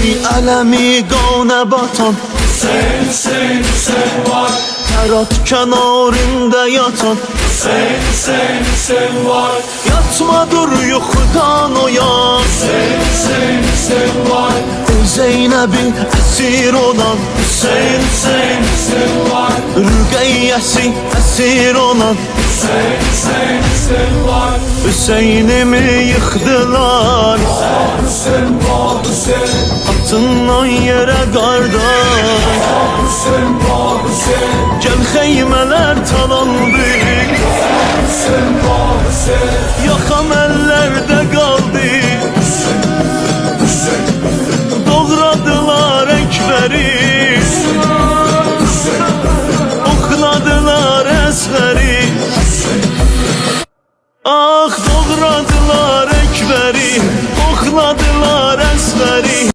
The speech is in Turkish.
ey ələmi qana batan Hüseyin, Hüseyin, Hüseyin var. Tərat kənarında yatan Hüseyin, Hüseyin, Hüseyin var. Yatma dur yuxudan oyan Hüseyin, Hüseyin, Hüseyin var. Zeynəbi əsir olan Hüseyin, Hüseyin, Hüseyin var. Rüqeyyəsi əsir olan Hüseyin, Hüseyin, Hüseyin var. Hüseynimi yıxdılar Hüseyin var, Hüseyin. Atından yerə qardaş Hüseyin var, Hüseyin. Gəl xeymələr talandı Hüseyin var, Hüseyin. Yax